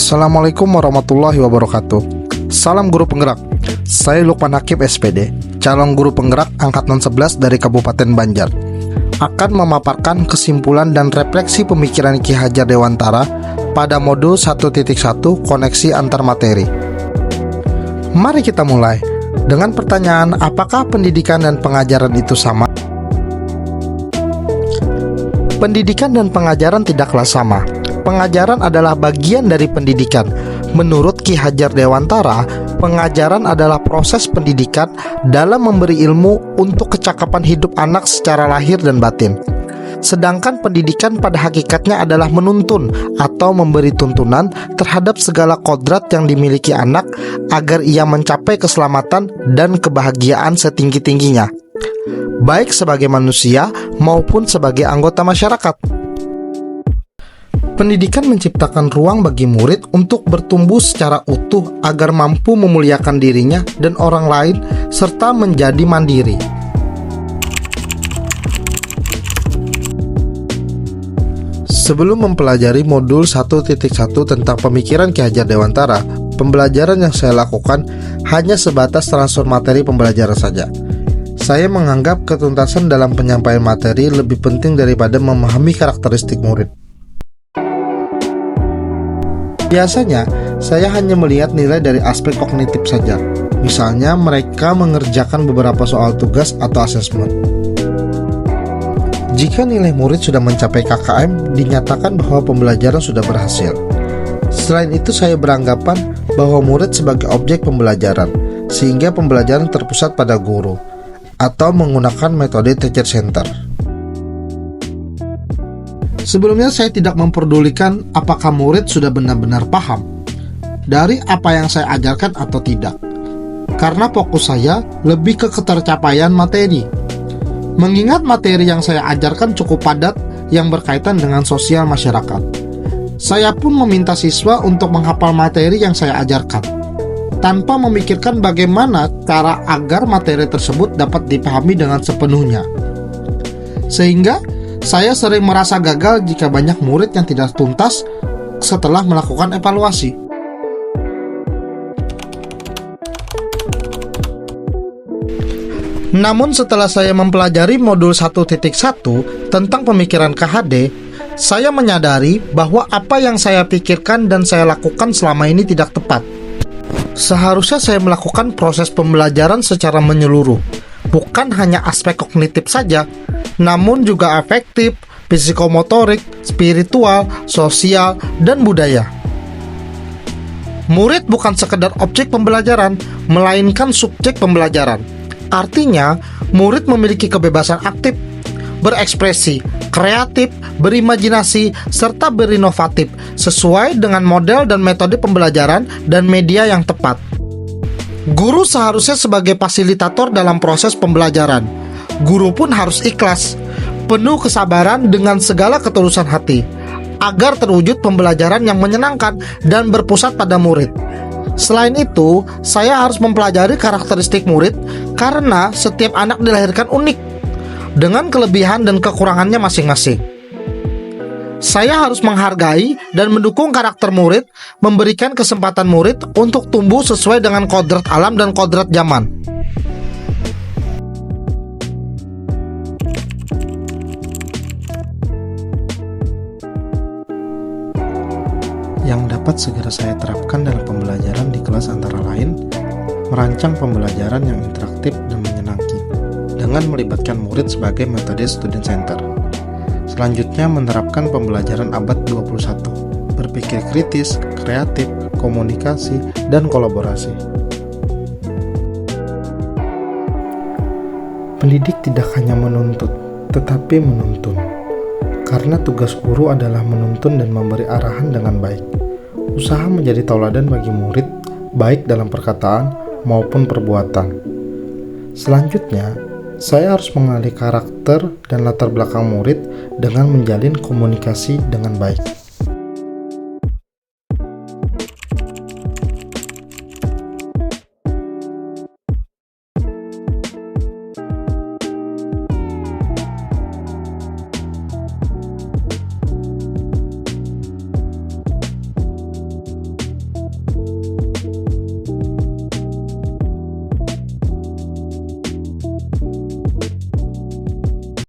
Assalamualaikum warahmatullahi wabarakatuh. Salam guru penggerak. Saya Lukman Hakim SPD, calon guru penggerak angkatan 11 dari Kabupaten Banjar, akan memaparkan kesimpulan dan refleksi pemikiran Ki Hajar Dewantara pada modul 1.1 koneksi antar materi. Mari kita mulai dengan pertanyaan, apakah pendidikan dan pengajaran itu sama? Pendidikan dan pengajaran tidaklah sama. Pengajaran adalah bagian dari pendidikan. Menurut Ki Hajar Dewantara, pengajaran adalah proses pendidikan dalam memberi ilmu untuk kecakapan hidup anak secara lahir dan batin. Sedangkan pendidikan pada hakikatnya adalah menuntun atau memberi tuntunan terhadap segala kodrat yang dimiliki anak agar ia mencapai keselamatan dan kebahagiaan setinggi-tingginya, baik sebagai manusia maupun sebagai anggota masyarakat. Pendidikan menciptakan ruang bagi murid untuk bertumbuh secara utuh agar mampu memuliakan dirinya dan orang lain serta menjadi mandiri. Sebelum mempelajari modul 1.1 tentang pemikiran Ki Hajar Dewantara, pembelajaran yang saya lakukan hanya sebatas transfer materi pembelajaran saja. Saya menganggap ketuntasan dalam penyampaian materi lebih penting daripada memahami karakteristik murid. Biasanya, saya hanya melihat nilai dari aspek kognitif saja. Misalnya, mereka mengerjakan beberapa soal tugas atau asesmen. Jika nilai murid sudah mencapai KKM, dinyatakan bahwa pembelajaran sudah berhasil. Selain itu, saya beranggapan bahwa murid sebagai objek pembelajaran, sehingga pembelajaran terpusat pada guru, atau menggunakan metode teacher center. Sebelumnya saya tidak memperdulikan apakah murid sudah benar-benar paham dari apa yang saya ajarkan atau tidak, karena fokus saya lebih ke ketercapaian materi. Mengingat materi yang saya ajarkan cukup padat yang berkaitan dengan sosial masyarakat, saya pun meminta siswa untuk menghafal materi yang saya ajarkan, tanpa memikirkan bagaimana cara agar materi tersebut dapat dipahami dengan sepenuhnya. Sehingga saya sering merasa gagal jika banyak murid yang tidak tuntas setelah melakukan evaluasi. Namun setelah saya mempelajari modul 1.1 tentang pemikiran KHD, saya menyadari bahwa apa yang saya pikirkan dan saya lakukan selama ini tidak tepat. Seharusnya saya melakukan proses pembelajaran secara menyeluruh, bukan hanya aspek kognitif saja, namun juga afektif, psikomotorik, spiritual, sosial, dan budaya. Murid bukan sekedar objek pembelajaran, melainkan subjek pembelajaran. Artinya, murid memiliki kebebasan aktif, berekspresi, kreatif, berimajinasi, serta berinovatif sesuai dengan model dan metode pembelajaran dan media yang tepat. Guru seharusnya sebagai fasilitator dalam proses pembelajaran. Guru pun harus ikhlas, penuh kesabaran dengan segala ketulusan hati, agar terwujud pembelajaran yang menyenangkan dan berpusat pada murid. Selain itu, saya harus mempelajari karakteristik murid karena setiap anak dilahirkan unik, dengan kelebihan dan kekurangannya masing-masing. Saya harus menghargai dan mendukung karakter murid, memberikan kesempatan murid untuk tumbuh sesuai dengan kodrat alam dan kodrat zaman. Yang dapat segera saya terapkan dalam pembelajaran di kelas antara lain, merancang pembelajaran yang interaktif dan menyenangkan dengan melibatkan murid sebagai metode student center. Selanjutnya, menerapkan pembelajaran abad 21, berpikir kritis, kreatif, komunikasi, dan kolaborasi. Pendidik tidak hanya menuntut, tetapi menuntun. Karena tugas guru adalah menuntun dan memberi arahan dengan baik. Usaha menjadi tauladan bagi murid, baik dalam perkataan maupun perbuatan. Selanjutnya, saya harus mengenali karakter dan latar belakang murid dengan menjalin komunikasi dengan baik.